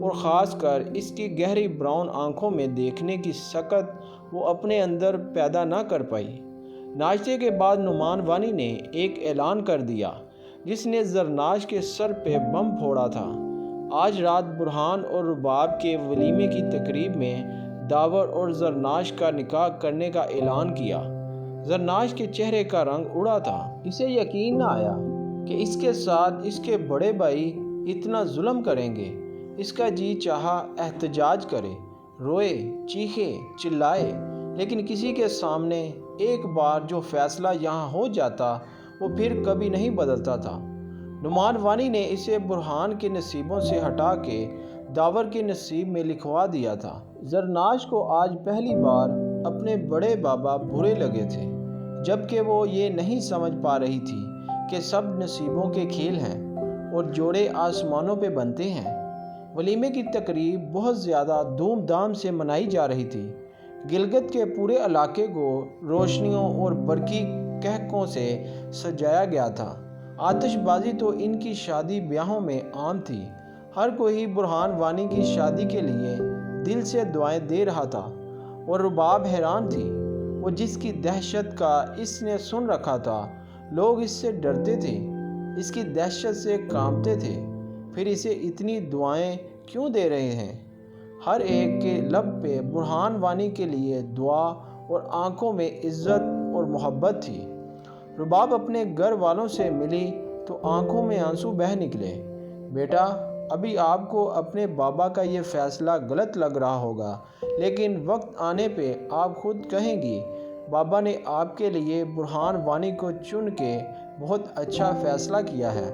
اور خاص کر اس کی گہری براؤن آنکھوں میں دیکھنے کی سکت وہ اپنے اندر پیدا نہ کر پائی۔ ناشتے کے بعد نعمان وانی نے ایک اعلان کر دیا جس نے زرناش کے سر پہ بم پھوڑا تھا۔ آج رات برہان اور رباب کے ولیمے کی تقریب میں داور اور زرناش کا نکاح کرنے کا اعلان کیا۔ زرناش کے چہرے کا رنگ اڑا تھا۔ اسے یقین نہ آیا کہ اس کے ساتھ اس کے بڑے بھائی اتنا ظلم کریں گے۔ اس کا جی چاہا احتجاج کرے، روئے، چیخے، چلائے، لیکن کسی کے سامنے ایک بار جو فیصلہ یہاں ہو جاتا وہ پھر کبھی نہیں بدلتا تھا۔ نعمان وانی نے اسے برہان کے نصیبوں سے ہٹا کے داور کے نصیب میں لکھوا دیا تھا۔ زرناش کو آج پہلی بار اپنے بڑے بابا برے لگے تھے، جبکہ وہ یہ نہیں سمجھ پا رہی تھی کہ سب نصیبوں کے کھیل ہیں اور جوڑے آسمانوں پہ بنتے ہیں۔ ولیمے کی تقریب بہت زیادہ دھوم دھام سے منائی جا رہی تھی۔ گلگت کے پورے علاقے کو روشنیوں اور برقی کہکوں سے سجایا گیا تھا۔ آتش بازی تو ان کی شادی بیاہوں میں عام تھی۔ ہر کوئی برہان وانی کی شادی کے لیے دل سے دعائیں دے رہا تھا اور رباب حیران تھی۔ وہ جس کی دہشت کا اس نے سن رکھا تھا، لوگ اس سے ڈرتے تھے، اس کی دہشت سے کانپتے تھے، پھر اسے اتنی دعائیں کیوں دے رہے ہیں؟ ہر ایک کے لب پہ برہان وانی کے لیے دعا اور آنکھوں میں عزت اور محبت تھی۔ رباب اپنے گھر والوں سے ملی تو آنکھوں میں آنسو بہہ نکلے۔ بیٹا، ابھی آپ کو اپنے بابا کا یہ فیصلہ غلط لگ رہا ہوگا، لیکن وقت آنے پہ آپ خود کہیں گی بابا نے آپ کے لیے برہان وانی کو چن کے بہت اچھا فیصلہ کیا ہے۔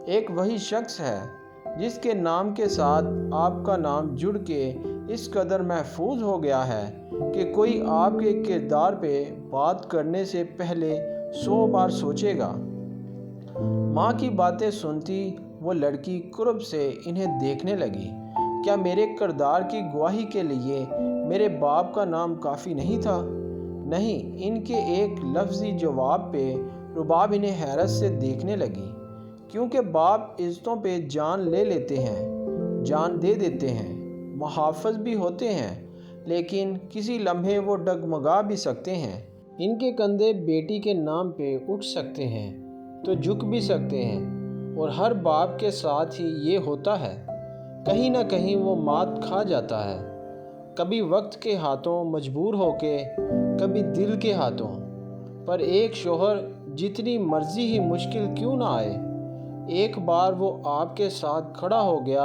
ایک وہی شخص ہے جس کے نام کے ساتھ آپ کا نام جڑ کے اس قدر محفوظ ہو گیا ہے کہ کوئی آپ کے کردار پہ بات کرنے سے پہلے 100 بار سوچے گا۔ ماں کی باتیں سنتی وہ لڑکی قرب سے انہیں دیکھنے لگی۔ کیا میرے کردار کی گواہی کے لیے میرے باپ کا نام کافی نہیں تھا؟ نہیں، ان کے ایک لفظی جواب پہ رباب انہیں حیرت سے دیکھنے لگی، کیونکہ باپ عزتوں پہ جان لے لیتے ہیں، جان دے دیتے ہیں، محافظ بھی ہوتے ہیں، لیکن کسی لمحے وہ ڈگمگا بھی سکتے ہیں۔ ان کے کندھے بیٹی کے نام پہ اٹھ سکتے ہیں تو جھک بھی سکتے ہیں، اور ہر باپ کے ساتھ ہی یہ ہوتا ہے۔ کہیں نہ کہیں وہ مات کھا جاتا ہے، کبھی وقت کے ہاتھوں مجبور ہو کے، کبھی دل کے ہاتھوں۔ پر ایک شوہر جتنی مرضی ہی مشکل کیوں نہ آئے، ایک بار وہ آپ کے ساتھ کھڑا ہو گیا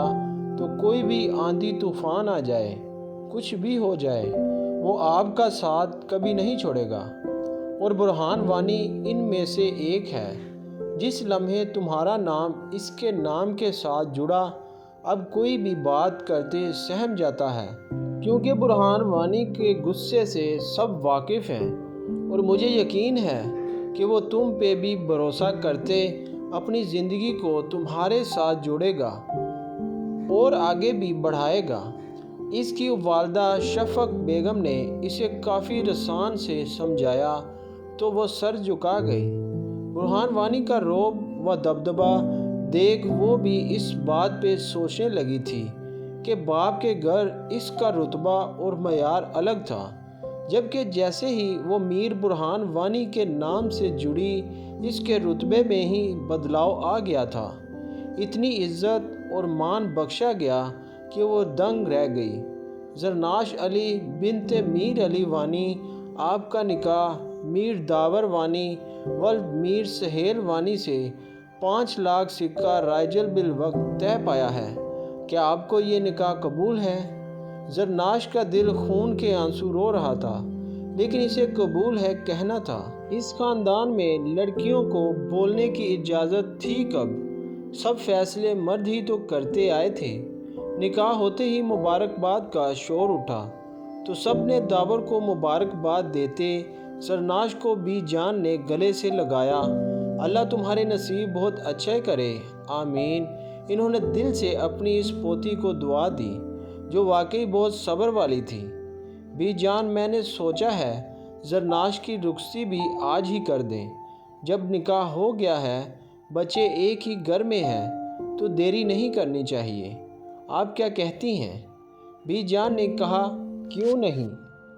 تو کوئی بھی آندھی طوفان آ جائے، کچھ بھی ہو جائے، وہ آپ کا ساتھ کبھی نہیں چھوڑے گا۔ اور برہان وانی ان میں سے ایک ہے۔ جس لمحے تمہارا نام اس کے نام کے ساتھ جڑا، اب کوئی بھی بات کرتے سہم جاتا ہے، کیونکہ برہان وانی کے غصے سے سب واقف ہیں، اور مجھے یقین ہے کہ وہ تم پہ بھی بھروسہ کرتے اپنی زندگی کو تمہارے ساتھ جوڑے گا اور آگے بھی بڑھائے گا۔ اس کی والدہ شفق بیگم نے اسے کافی رسان سے سمجھایا تو وہ سر جھکا گئی۔ برہان وانی کا رعب و دبدبہ دیکھ وہ بھی اس بات پہ سوچنے لگی تھی کہ باپ کے گھر اس کا رتبہ اور معیار الگ تھا، جبکہ جیسے ہی وہ میر برہان وانی کے نام سے جڑی، اس کے رتبے میں ہی بدلاؤ آ گیا تھا۔ اتنی عزت اور مان بخشا گیا کہ وہ دنگ رہ گئی۔ زرناش علی بنت میر علی وانی، آپ کا نکاح میر داور وانی ولد میر سہیل وانی سے 5 لاکھ سکہ رائجل بالوقت طے پایا ہے۔ کیا آپ کو یہ نکاح قبول ہے؟ زرناش کا دل خون کے آنسو رو رہا تھا، لیکن اسے قبول ہے کہنا تھا۔ اس خاندان میں لڑکیوں کو بولنے کی اجازت تھی کب؟ سب فیصلے مرد ہی تو کرتے آئے تھے۔ نکاح ہوتے ہی مبارکباد کا شور اٹھا تو سب نے داور کو مبارکباد دیتے زرناش کو بھی جان نے گلے سے لگایا۔ اللہ تمہارے نصیب بہت اچھے کرے، آمین۔ انہوں نے دل سے اپنی اس پوتی کو دعا دی جو واقعی بہت صبر والی تھی۔ بھی جان، میں نے سوچا ہے زرناش کی رخصتی بھی آج ہی کر دیں۔ جب نکاح ہو گیا ہے، بچے ایک ہی گھر میں ہیں، تو دیری نہیں کرنی چاہیے۔ آپ کیا کہتی ہیں؟ بی جان نے کہا، کیوں نہیں،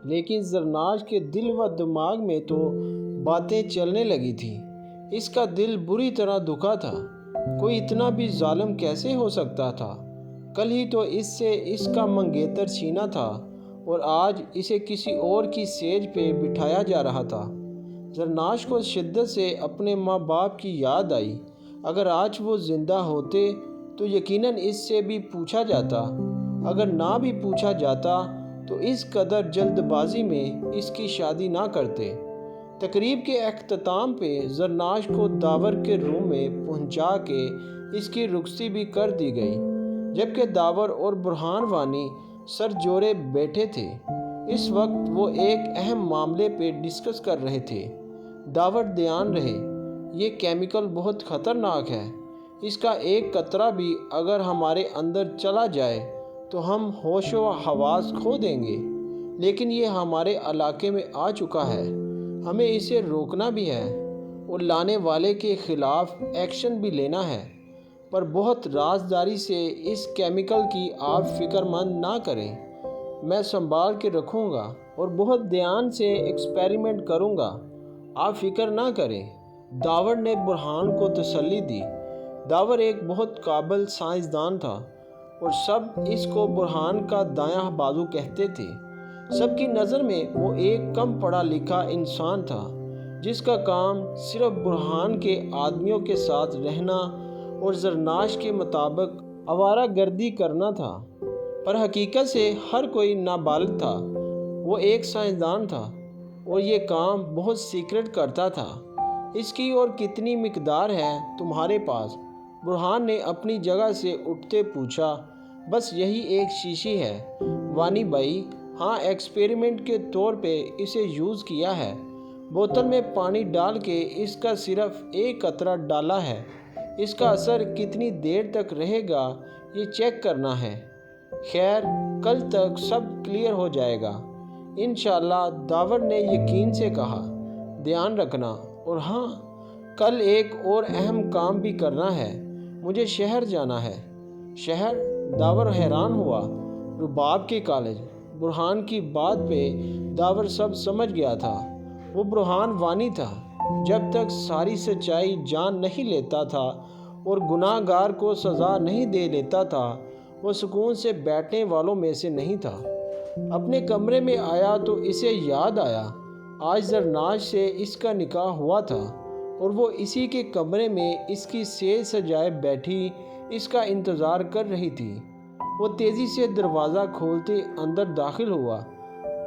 لیکن زرناش کے دل و دماغ میں تو باتیں چلنے لگی تھیں۔ اس کا دل بری طرح دکھا تھا۔ کوئی اتنا بھی ظالم کیسے ہو سکتا تھا؟ کل ہی تو اس کا منگیتر چھینا تھا اور آج اسے کسی اور کی سیج پہ بٹھایا جا رہا تھا۔ زرناش کو شدت سے اپنے ماں باپ کی یاد آئی۔ اگر آج وہ زندہ ہوتے تو یقیناً اس سے بھی پوچھا جاتا۔ اگر نہ بھی پوچھا جاتا تو اس قدر جلد بازی میں اس کی شادی نہ کرتے۔ تقریب کے اختتام پہ زرناش کو داور کے روم میں پہنچا کے اس کی رخصتی بھی کر دی گئی، جبکہ داور اور برہان وانی سر جوڑے بیٹھے تھے۔ اس وقت وہ ایک اہم معاملے پہ ڈسکس کر رہے تھے۔ داور دھیان رہے، یہ کیمیکل بہت خطرناک ہے۔ اس کا ایک قطرہ بھی اگر ہمارے اندر چلا جائے تو ہم ہوش و حواس کھو دیں گے، لیکن یہ ہمارے علاقے میں آ چکا ہے۔ ہمیں اسے روکنا بھی ہے اور لانے والے کے خلاف ایکشن بھی لینا ہے، پر بہت رازداری سے۔ اس کیمیکل کی آپ فکر مند نہ کریں، میں سنبھال کے رکھوں گا اور بہت دھیان سے ایکسپیریمنٹ کروں گا، آپ فکر نہ کریں، داور نے برہان کو تسلی دی۔ داور ایک بہت قابل سائنسدان تھا اور سب اس کو برہان کا دایاں بازو کہتے تھے۔ سب کی نظر میں وہ ایک کم پڑھا لکھا انسان تھا جس کا کام صرف برہان کے آدمیوں کے ساتھ رہنا اور زرناش کے مطابق آوارہ گردی کرنا تھا، پر حقیقت سے ہر کوئی نابالغ تھا۔ وہ ایک سائنسدان تھا اور یہ کام بہت سیکرٹ کرتا تھا۔ اس کی اور کتنی مقدار ہے تمہارے پاس؟ برہان نے اپنی جگہ سے اٹھتے پوچھا۔ بس یہی ایک شیشی ہے وانی بھائی، ہاں ایکسپیریمنٹ کے طور پہ اسے یوز کیا ہے۔ بوتل میں پانی ڈال کے اس کا صرف ایک قطرہ ڈالا ہے، اس کا اثر کتنی دیر تک رہے گا یہ چیک کرنا ہے۔ خیر، کل تک سب کلیئر ہو جائے گا انشاءاللہ، داور نے یقین سے کہا۔ دھیان رکھنا، اور ہاں، کل ایک اور اہم کام بھی کرنا ہے، مجھے شہر جانا ہے۔ شہر؟ داور حیران ہوا۔ رباب کے کالج؟ برہان کی بات پہ داور سب سمجھ گیا تھا۔ وہ برہان وانی تھا۔ جب تک ساری سچائی جان نہیں لیتا تھا اور گناہ گار کو سزا نہیں دے لیتا تھا، وہ سکون سے بیٹھنے والوں میں سے نہیں تھا۔ اپنے کمرے میں آیا تو اسے یاد آیا آج زرناش سے اس کا نکاح ہوا تھا اور وہ اسی کے کمرے میں اس کی سیج سجائے بیٹھی اس کا انتظار کر رہی تھی۔ وہ تیزی سے دروازہ کھولتے اندر داخل ہوا۔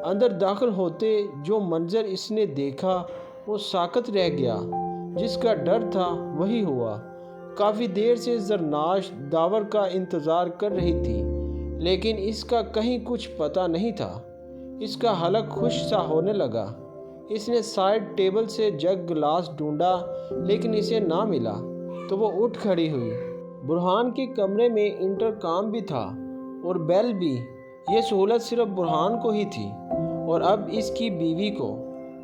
اندر داخل ہوتے جو منظر اس نے دیکھا وہ ساکت رہ گیا۔ جس کا ڈر تھا وہی ہوا۔ کافی دیر سے زرناش داور کا انتظار کر رہی تھی، لیکن اس کا کہیں کچھ پتہ نہیں تھا۔ اس کا حلق خشک سا ہونے لگا۔ اس نے سائیڈ ٹیبل سے جگ گلاس ڈھونڈا لیکن اسے نہ ملا تو وہ اٹھ کھڑی ہوئی۔ برہان کے کمرے میں انٹرکام بھی تھا اور بیل بھی۔ یہ سہولت صرف برہان کو ہی تھی اور اب اس کی بیوی کو۔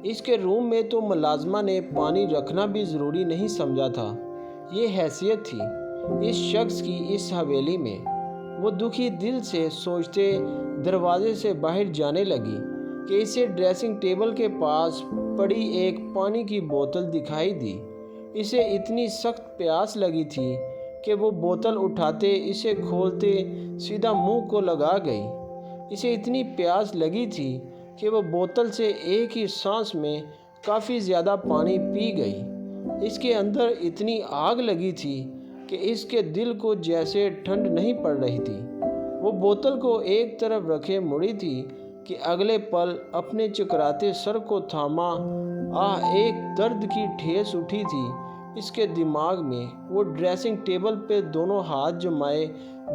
اس کے روم میں تو ملازمہ نے پانی رکھنا بھی ضروری نہیں سمجھا تھا۔ یہ حیثیت تھی اس شخص کی اس حویلی میں۔ وہ دکھی دل سے سوچتے دروازے سے باہر جانے لگی کہ اسے ڈریسنگ ٹیبل کے پاس پڑی ایک پانی کی بوتل دکھائی دی۔ اسے اتنی سخت پیاس لگی تھی کہ وہ بوتل اٹھاتے اسے کھولتے سیدھا منہ کو لگا گئی۔ اسے اتنی پیاس لگی تھی کہ وہ بوتل سے ایک ہی سانس میں کافی زیادہ پانی پی گئی۔ اس کے اندر اتنی آگ لگی تھی کہ اس کے دل کو جیسے ٹھنڈ نہیں پڑ رہی تھی۔ وہ بوتل کو ایک طرف رکھے مڑی تھی کہ اگلے پل اپنے چکراتے سر کو تھاما۔ ایک درد کی ٹھیس اٹھی تھی اس کے دماغ میں۔ وہ ڈریسنگ ٹیبل پہ دونوں ہاتھ جمائے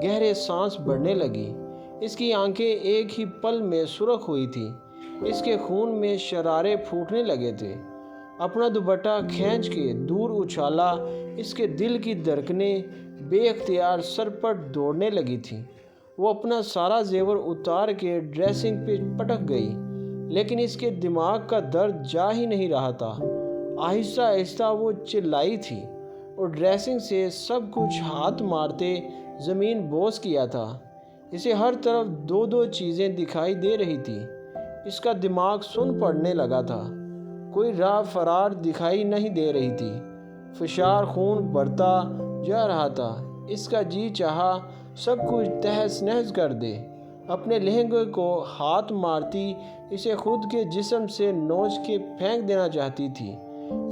گہرے سانس بھرنے لگی۔ اس کی آنکھیں ایک ہی پل میں سرخ ہوئی تھیں۔ اس کے خون میں شرارے پھوٹنے لگے تھے۔ اپنا دوپٹہ کھینچ کے دور اچھالا۔ اس کے دل کی دھڑکنیں بے اختیار سر پر دوڑنے لگی تھیں۔ وہ اپنا سارا زیور اتار کے ڈریسنگ پہ پٹک گئی، لیکن اس کے دماغ کا درد جا ہی نہیں رہا تھا۔ آہستہ آہستہ وہ چلائی تھی اور ڈریسنگ سے سب کچھ ہاتھ مارتے زمین بوس کیا تھا۔ اسے ہر طرف دو دو چیزیں دکھائی دے رہی تھی۔ اس کا دماغ سن پڑنے لگا تھا، کوئی راہ فرار دکھائی نہیں دے رہی تھی، فشار خون بڑھتا جا رہا تھا۔ اس کا جی چاہا سب کچھ تہس نہس کر دے، اپنے لہنگے کو ہاتھ مارتی اسے خود کے جسم سے نوچ کے پھینک دینا چاہتی تھی۔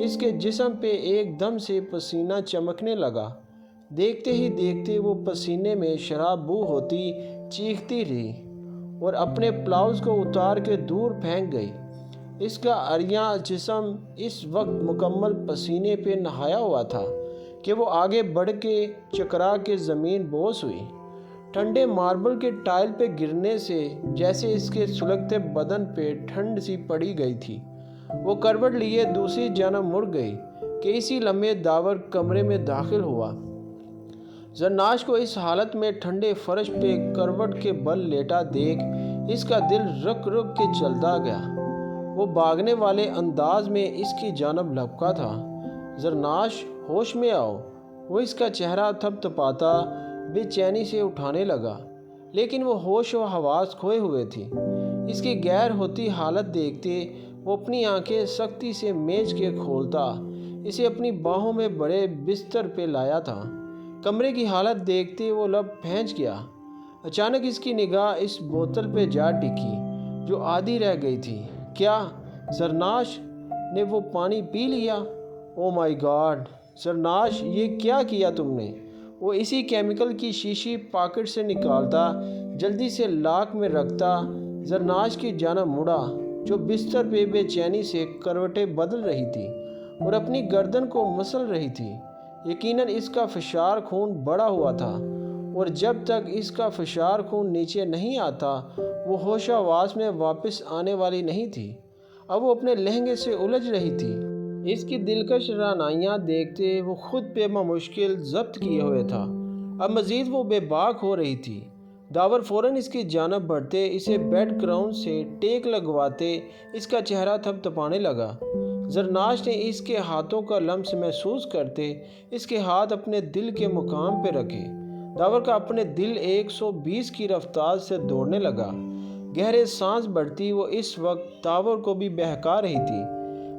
اس کے جسم پہ ایک دم سے پسینہ چمکنے لگا۔ دیکھتے ہی دیکھتے وہ پسینے میں شراب بو ہوتی چیختی رہی اور اپنے بلاؤز کو اتار کے دور پھینک گئی۔ اس کا عریاں جسم اس وقت مکمل پسینے پہ نہایا ہوا تھا کہ وہ آگے بڑھ کے چکرا کے زمین بوس ہوئی۔ ٹھنڈے ماربل کے ٹائل پہ گرنے سے جیسے اس کے سلگتے بدن پہ ٹھنڈ سی پڑی گئی تھی۔ وہ کروٹ لیے دوسری جانب مڑ گئی کہ اسی لمحے داور کمرے میں داخل ہوا۔ زرناش کو اس حالت میں ٹھنڈے فرش پہ کروٹ کے بل لیٹا دیکھ اس کا دل رک رک کے چلتا گیا۔ وہ بھاگنے والے انداز میں اس کی جانب لپکا تھا۔ زرناش، ہوش میں آؤ! وہ اس کا چہرہ تھپ تھپاتا بے چینی سے اٹھانے لگا، لیکن وہ ہوش و حواس کھوئے ہوئے تھی۔ اس کی غیر ہوتی حالت دیکھتے وہ اپنی آنکھیں سختی سے میچ کے کھولتا اسے اپنی باہوں میں بڑے بستر پہ لایا تھا۔ کمرے کی حالت دیکھتے وہ لب پھینچ گیا۔ اچانک اس کی نگاہ اس بوتل پہ جا ٹکی جو آدھی رہ گئی تھی۔ کیا زرناش نے وہ پانی پی لیا؟ او مائی گاڈ! زرناش، یہ کیا کیا تم نے؟ وہ اسی کیمیکل کی شیشی پاکٹ سے نکالتا جلدی سے لاک میں رکھتا زرناش کی جانب مڑا جو بستر پہ بے چینی سے کروٹیں بدل رہی تھی اور اپنی گردن کو مسل رہی تھی۔ یقیناً اس کا فشار خون بڑھا ہوا تھا اور جب تک اس کا فشار خون نیچے نہیں آتا وہ ہوش آواز میں واپس آنے والی نہیں تھی۔ اب وہ اپنے لہنگے سے الجھ رہی تھی۔ اس کی دلکش رعنائیاں دیکھتے وہ خود پہ بمشکل ضبط کیے ہوئے تھا۔ اب مزید وہ بے باک ہو رہی تھی۔ داور فوراً اس کی جانب بڑھتے اسے بیڈ گراؤنڈ سے ٹیک لگواتے اس کا چہرہ تھپ تھپانے لگا۔ زرناش نے اس کے ہاتھوں کا لمس محسوس کرتے اس کے ہاتھ اپنے دل کے مقام پہ رکھے۔ داور کا اپنے دل 120 کی رفتار سے دوڑنے لگا۔ گہرے سانس بھرتی وہ اس وقت داور کو بھی بہکا رہی تھی۔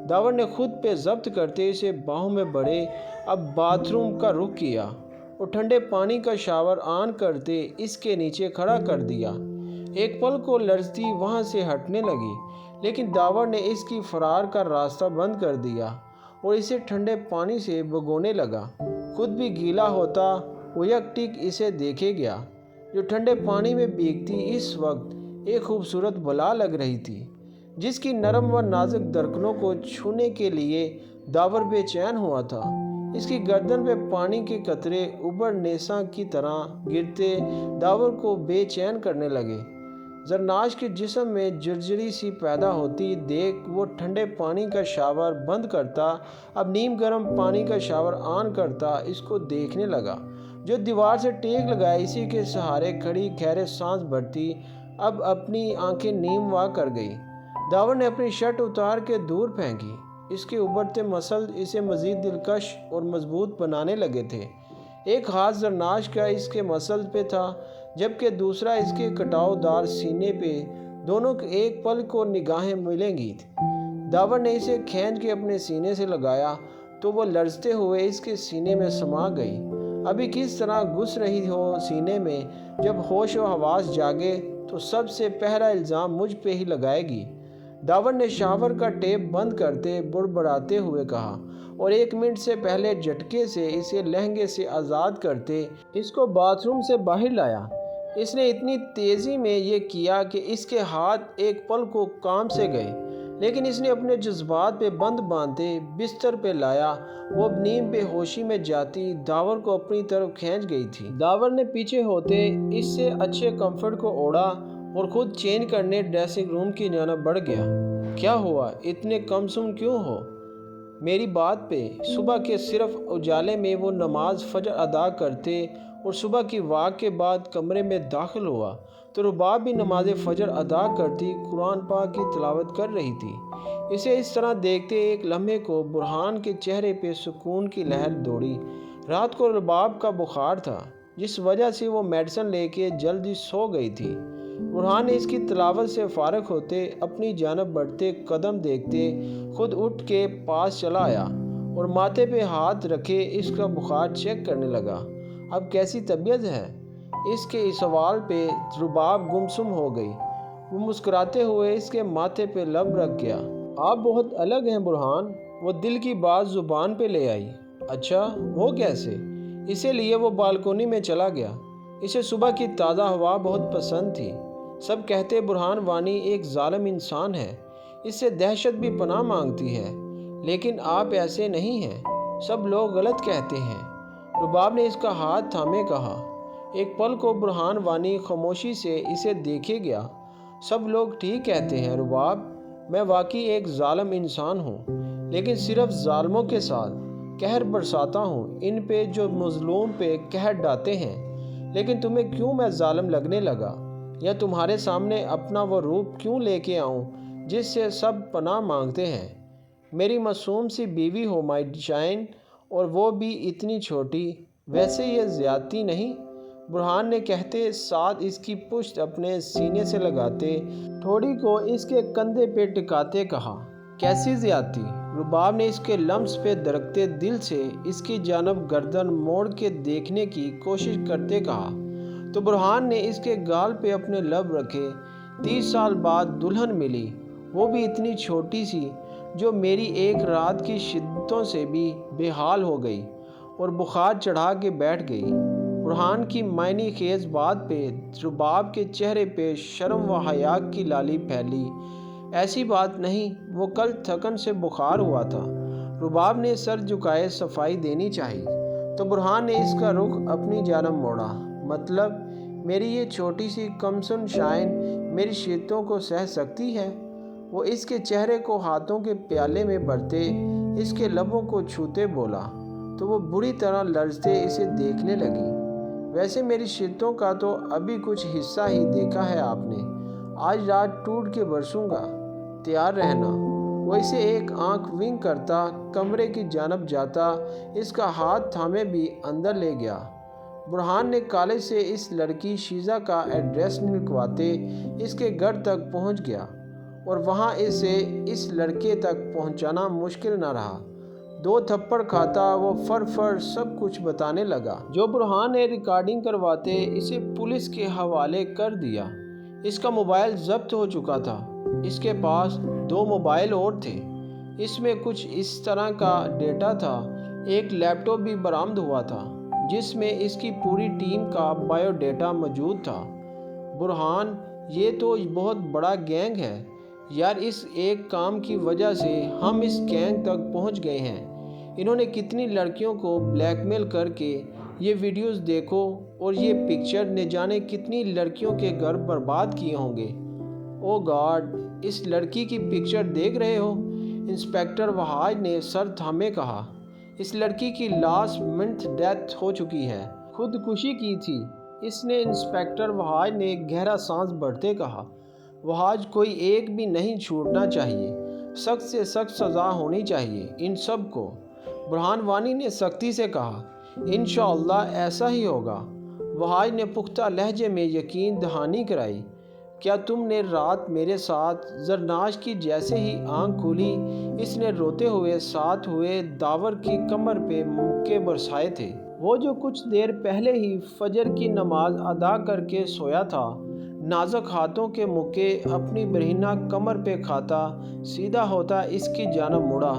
داور نے خود پہ ضبط کرتے اسے باہوں میں بڑھے اب باتھ روم کا رخ کیا اور ٹھنڈے پانی کا شاور آن کرتے اس کے نیچے کھڑا کر دیا۔ ایک پل کو لرزتی وہاں سے ہٹنے لگی، لیکن داور نے اس کی فرار کا راستہ بند کر دیا اور اسے ٹھنڈے پانی سے بھگونے لگا۔ خود بھی گیلا ہوتا وہ یک ٹک اسے دیکھے گیا جو ٹھنڈے پانی میں بھیگتی اس وقت ایک خوبصورت بلا لگ رہی تھی، جس کی نرم و نازک درکنوں کو چھونے کے لیے داور بے چین ہوا تھا۔ اس کی گردن پہ پانی کے قطرے اوبر نیساں کی طرح گرتے داور کو بے چین کرنے لگے۔ زرناش کے جسم میں جرجری سی پیدا ہوتی دیکھ وہ ٹھنڈے پانی کا شاور بند کرتا اب نیم گرم پانی کا شاور آن کرتا اس کو دیکھنے لگا جو دیوار سے ٹیک لگائے اسی کے سہارے کھڑی گہرے سانس بھرتی اب اپنی آنکھیں نیم وا کر گئی۔ داور نے اپنی شرٹ اتار کے دور پھینکی۔ اس کے ابھرتے مسل اسے مزید دلکش اور مضبوط بنانے لگے تھے۔ ایک ہاتھ زرناش کا اس کے مسل پہ تھا جبکہ دوسرا اس کے کٹاؤ دار سینے پہ۔ دونوں ایک پل کو نگاہیں ملیں گی۔ داور نے اسے کھینچ کے اپنے سینے سے لگایا تو وہ لرزتے ہوئے اس کے سینے میں سما گئی۔ ابھی کس طرح گھس رہی ہو سینے میں، جب ہوش و حواس جاگے تو سب سے پہلا الزام مجھ پہ ہی لگائے گی۔ داور نے شاور کا ٹیپ بند کرتے بڑبڑاتے ہوئے کہا اور 1 منٹ سے پہلے جھٹکے سے اسے لہنگے سے آزاد کرتے اس کو باتھ روم سے باہر لایا۔ اس نے اتنی تیزی میں یہ کیا کہ اس کے ہاتھ ایک پل کو کام سے گئے، لیکن اس نے اپنے جذبات پہ بند باندھتے بستر پہ لایا۔ وہ اب نیم بے ہوشی میں جاتی داور کو اپنی طرف کھینچ گئی تھی۔ داور نے پیچھے ہوتے اس سے اچھے کمفرٹ کو اوڑھا اور خود چینج کرنے ڈریسنگ روم کی جانب بڑھ گیا۔ کیا ہوا؟ اتنے کم سن کیوں ہو میری بات پہ؟ صبح کے صرف اجالے میں وہ نماز فجر ادا کرتے اور صبح کی واک کے بعد کمرے میں داخل ہوا تو رباب بھی نماز فجر ادا کرتی قرآن پاک کی تلاوت کر رہی تھی۔ اسے اس طرح دیکھتے ایک لمحے کو برہان کے چہرے پہ سکون کی لہر دوڑی۔ رات کو رباب کا بخار تھا، جس وجہ سے وہ میڈیسن لے کے جلدی سو گئی تھی۔ برہان نے اس کی تلاوت سے فارغ ہوتے اپنی جانب بڑھتے قدم دیکھتے خود اٹھ کے پاس چلا آیا اور ماتھے پہ ہاتھ رکھے اس کا بخار چیک کرنے لگا۔ اب کیسی طبیعت ہے؟ اس کے سوال پہ رباب گمسم ہو گئی۔ وہ مسکراتے ہوئے اس کے ماتھے پہ لب رکھ گیا۔ آپ بہت الگ ہیں برہان، وہ دل کی بات زبان پہ لے آئی۔ اچھا، وہ کیسے؟ اسی لیے وہ بالکونی میں چلا گیا۔ اسے صبح کی تازہ ہوا بہت پسند تھی۔ سب کہتے برہان وانی ایک ظالم انسان ہے، اس سے دہشت بھی پناہ مانگتی ہے، لیکن آپ ایسے نہیں ہیں، سب لوگ غلط کہتے ہیں۔ رباب نے اس کا ہاتھ تھامے کہا۔ ایک پل کو برہان وانی خاموشی سے اسے دیکھے گیا۔ سب لوگ ٹھیک کہتے ہیں رباب، میں واقعی ایک ظالم انسان ہوں، لیکن صرف ظالموں کے ساتھ قہر برساتا ہوں، ان پہ جو مظلوم پہ قہر ڈھاتے ہیں۔ لیکن تمہیں کیوں میں ظالم لگنے لگا؟ یا تمہارے سامنے اپنا وہ روپ کیوں لے کے آؤں جس سے سب پناہ مانگتے ہیں؟ میری معصوم سی بیوی ہو مائی شائن، اور وہ بھی اتنی چھوٹی، ویسے یہ زیادتی نہیں؟ برہان نے کہتے ساتھ اس کی پشت اپنے سینے سے لگاتے تھوڑی کو اس کے کندھے پہ ٹکاتے کہا۔ کیسی زیادتی؟ رباب نے اس کے لمس پہ درکتے دل سے اس کی جانب گردن موڑ کے دیکھنے کی کوشش کرتے کہا تو برہان نے اس کے گال پہ اپنے لب رکھے۔ 30 سال بعد دلہن ملی، وہ بھی اتنی چھوٹی سی، جو میری ایک رات کی شدتوں سے بھی بے حال ہو گئی اور بخار چڑھا کے بیٹھ گئی۔ برہان کی معنی خیز بات پہ رباب کے چہرے پہ شرم و حیا کی لالی پھیلی۔ ایسی بات نہیں، وہ کل تھکن سے بخار ہوا تھا۔ رباب نے سر جھکائے صفائی دینی چاہیے تو برہان نے اس کا رخ اپنی جانب موڑا۔ مطلب میری یہ چھوٹی سی کمسن شائن میری شدتوں کو سہ سکتی ہے؟ وہ اس کے چہرے کو ہاتھوں کے پیالے میں بھرتے اس کے لبوں کو چھوتے بولا تو وہ بری طرح لرزتے اسے دیکھنے لگی۔ ویسے میری شدتوں کا تو ابھی کچھ حصہ ہی دیکھا ہے آپ نے، آج رات ٹوٹ کے برسوں گا، تیار رہنا۔ وہ اسے ایک آنکھ ونک کرتا کمرے کی جانب جاتا اس کا ہاتھ تھامے بھی اندر لے گیا۔ برہان نے کالج سے اس لڑکی شیزہ کا ایڈریس نکلواتے اس کے گھر تک پہنچ گیا اور وہاں اسے اس لڑکے تک پہنچانا مشکل نہ رہا۔ 2 تھپڑ کھاتا وہ فر سب کچھ بتانے لگا جو برہان نے ریکارڈنگ کرواتے اسے پولیس کے حوالے کر دیا۔ اس کا موبائل ضبط ہو چکا تھا۔ اس کے پاس 2 موبائل اور تھے، اس میں کچھ اس طرح کا ڈیٹا تھا۔ ایک لیپ ٹاپ بھی برآمد ہوا تھا جس میں اس کی پوری ٹیم کا بایو ڈیٹا موجود تھا۔ برہان، یہ تو بہت بڑا گینگ ہے یار، اس ایک کام کی وجہ سے ہم اس گینگ تک پہنچ گئے ہیں۔ انہوں نے کتنی لڑکیوں کو بلیک میل کر کے یہ ویڈیوز دیکھو اور یہ پکچر نہ جانے کتنی لڑکیوں کے گھر برباد کیے ہوں گے۔ او گاڈ، اس لڑکی کی پکچر دیکھ رہے ہو؟ انسپکٹر وحاج نے سر تھامے کہا۔ اس لڑکی کی لاسٹ منتھ ڈیتھ ہو چکی ہے، خودکشی کی تھی اس نے۔ انسپکٹر وحاج نے گہرا سانس بھرتے کہا۔ وحاج، کوئی ایک بھی نہیں چھوٹنا چاہیے، سخت سے سخت سزا ہونی چاہیے ان سب کو، برہان وانی نے سختی سے کہا۔ انشاءاللہ ایسا ہی ہوگا، وحاج نے پختہ لہجے میں یقین دہانی کرائی۔ کیا تم نے رات میرے ساتھ زرناش کی جیسے ہی آنکھ کھولی اس نے روتے ہوئے ساتھ ہوئے داور کی کمر پہ مکے برسائے تھے؟ وہ جو کچھ دیر پہلے ہی فجر کی نماز ادا کر کے سویا تھا، نازک ہاتھوں کے مکے اپنی برہنہ کمر پہ کھاتا سیدھا ہوتا اس کی جانب مڑا،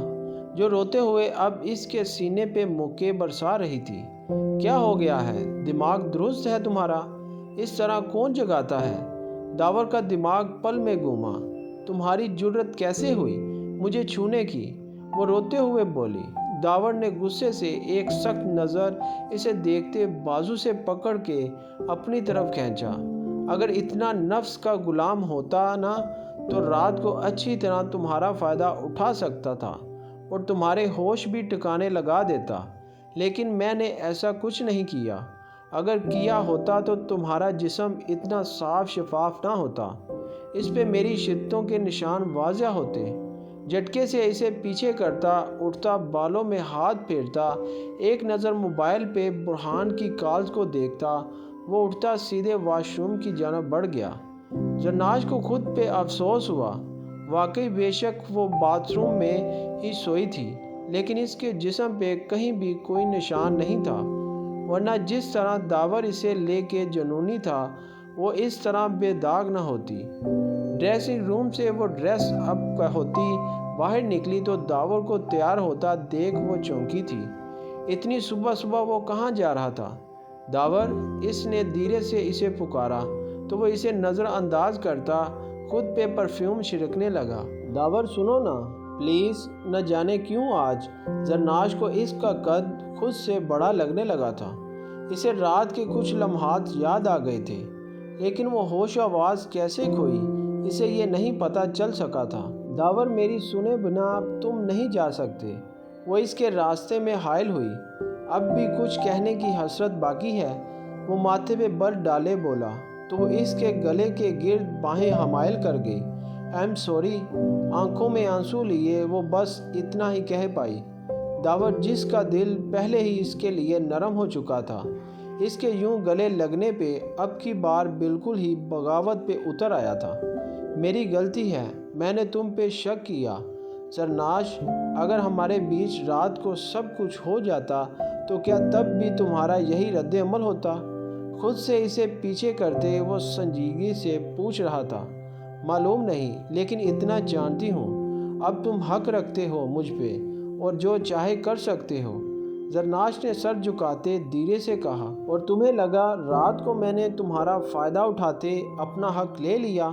جو روتے ہوئے اب اس کے سینے پہ مکے برسا رہی تھی۔ کیا ہو گیا ہے؟ دماغ درست ہے تمہارا؟ اس طرح کون جگاتا ہے؟ داور کا دماغ پل میں گھوما۔ تمہاری جرت کیسے ہوئی مجھے چھونے کی؟ وہ روتے ہوئے بولی۔ داور نے غصے سے ایک سخت نظر اسے دیکھتے بازو سے پکڑ کے اپنی طرف کھینچا۔ اگر اتنا نفس کا غلام ہوتا نا تو رات کو اچھی طرح تمہارا فائدہ اٹھا سکتا تھا اور تمہارے ہوش بھی ٹھکانے لگا دیتا، لیکن میں نے ایسا کچھ نہیں کیا۔ اگر کیا ہوتا تو تمہارا جسم اتنا صاف شفاف نہ ہوتا، اس پہ میری شدتوں کے نشان واضح ہوتے۔ جھٹکے سے اسے پیچھے کرتا اٹھتا، بالوں میں ہاتھ پھیرتا، ایک نظر موبائل پہ برہان کی کالز کو دیکھتا، وہ اٹھتا سیدھے واش روم کی جانب بڑھ گیا۔ زرناش کو خود پہ افسوس ہوا۔ واقعی بے شک وہ باتھ روم میں ہی سوئی تھی، لیکن اس کے جسم پہ کہیں بھی کوئی نشان نہیں تھا، ورنہ جس طرح داور اسے لے کے جنونی تھا وہ اس طرح بے داغ نہ ہوتی۔ ڈریسنگ روم سے وہ ڈریس اپ ہوتی باہر نکلی تو داور کو تیار ہوتا دیکھ وہ چونکی تھی۔ اتنی صبح صبح وہ کہاں جا رہا تھا؟ داور، اس نے دھیرے سے اسے پکارا تو وہ اسے نظر انداز کرتا خود پہ پرفیوم چھڑکنے لگا۔ داور سنو نا پلیز۔ نہ جانے کیوں آج زرناش کو اس کا قد خود سے بڑا لگنے لگا تھا۔ اسے رات کے کچھ لمحات یاد آ گئے تھے، لیکن وہ ہوش آواز کیسے کھوئی اسے یہ نہیں پتہ چل سکا تھا۔ داور، میری سنے بنا اب تم نہیں جا سکتے۔ وہ اس کے راستے میں حائل ہوئی۔ اب بھی کچھ کہنے کی حسرت باقی ہے۔ وہ ماتھے پہ بر ڈالے بولا تو وہ اس کے گلے کے گرد باہیں حمائل کر گئی۔ I'm sorry. آنکھوں میں آنسو لیے وہ بس اتنا ہی کہہ پائی۔ داور، جس کا دل پہلے ہی اس کے لیے نرم ہو چکا تھا، اس کے یوں گلے لگنے پہ اب کی بار بالکل ہی بغاوت پہ اتر آیا تھا۔ میری غلطی ہے، میں نے تم پہ شک کیا۔ زرناش، اگر ہمارے بیچ رات کو سب کچھ ہو جاتا تو کیا تب بھی تمہارا یہی رد عمل ہوتا؟ خود سے اسے پیچھے کرتے وہ سنجیدگی سے پوچھ رہا تھا۔ معلوم نہیں، لیکن اتنا جانتی ہوں اب تم حق رکھتے ہو مجھ پہ اور جو چاہے کر سکتے ہو۔ زرناش نے سر جھکاتے دھیرے سے کہا۔ اور تمہیں لگا رات کو میں نے تمہارا فائدہ اٹھاتے اپنا حق لے لیا؟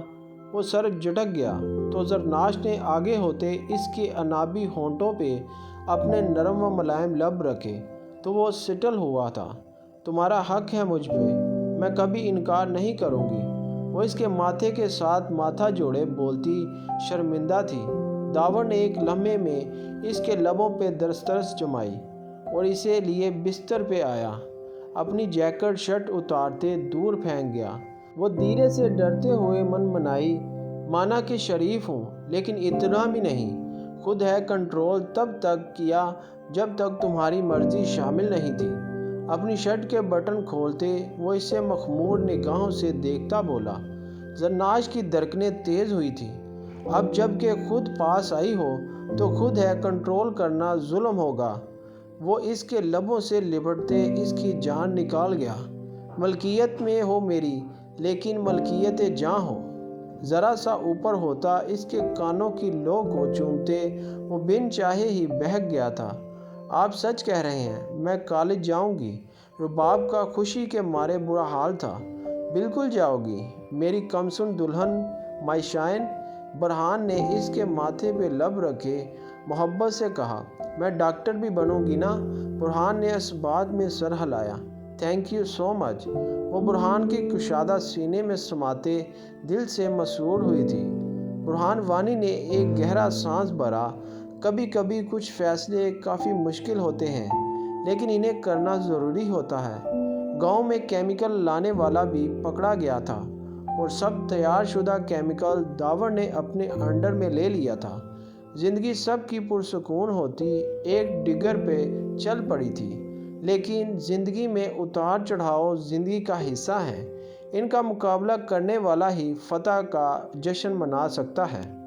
وہ سر جھٹک گیا تو زرناش نے آگے ہوتے اس کے انابی ہونٹوں پہ اپنے نرم و ملائم لب رکھے تو وہ سٹل ہوا تھا۔ تمہارا حق ہے مجھ پہ، میں کبھی انکار نہیں کروں گی۔ وہ اس کے ماتھے کے ساتھ ماتھا جوڑے بولتی شرمندہ تھی۔ داور نے ایک لمحے میں اس کے لبوں پہ دسترس جمائی اور اسے لیے بستر پہ آیا۔ اپنی جیکٹ شرٹ اتارتے دور پھینک گیا۔ وہ دھیرے سے ڈرتے ہوئے منمنائی، مانا کہ شریف ہوں لیکن اتنا بھی نہیں۔ خود ہے کنٹرول تب تک کیا جب تک تمہاری مرضی شامل نہیں تھی۔ اپنی شرٹ کے بٹن کھولتے وہ اسے مخمور نگاہوں سے دیکھتا بولا۔ زرناش کی دھڑکنیں تیز ہوئی تھی۔ اب جب کہ خود پاس آئی ہو تو خود ہے کنٹرول کرنا ظلم ہوگا۔ وہ اس کے لبوں سے لپٹتے اس کی جان نکال گیا۔ ملکیت میں ہو میری، لیکن ملکیت جاں ہو۔ ذرا سا اوپر ہوتا اس کے کانوں کی لو کو چومتے وہ بن چاہے ہی بہک گیا تھا۔ آپ سچ کہہ رہے ہیں، میں کالج جاؤں گی۔ رباب کا خوشی کے مارے برا حال تھا۔ بالکل جاؤ گی میری کمسن دلہن، مائی شائن۔ برہان نے اس کے ماتھے پہ لب رکھے محبت سے کہا۔ میں ڈاکٹر بھی بنوں گی نا؟ برہان نے اس بات میں سر ہلایا۔ تھینک یو سو مچ۔ وہ برہان کے کشادہ سینے میں سماتے دل سے مسرور ہوئی تھی۔ برہان وانی نے ایک گہرا سانس بھرا۔ کبھی کبھی کچھ فیصلے کافی مشکل ہوتے ہیں، لیکن انہیں کرنا ضروری ہوتا ہے۔ گاؤں میں کیمیکل لانے والا بھی پکڑا گیا تھا اور سب تیار شدہ کیمیکل داور نے اپنے انڈر میں لے لیا تھا۔ زندگی سب کی پرسکون ہوتی ایک ڈگر پہ چل پڑی تھی، لیکن زندگی میں اتار چڑھاؤ زندگی کا حصہ ہیں۔ ان کا مقابلہ کرنے والا ہی فتح کا جشن منا سکتا ہے۔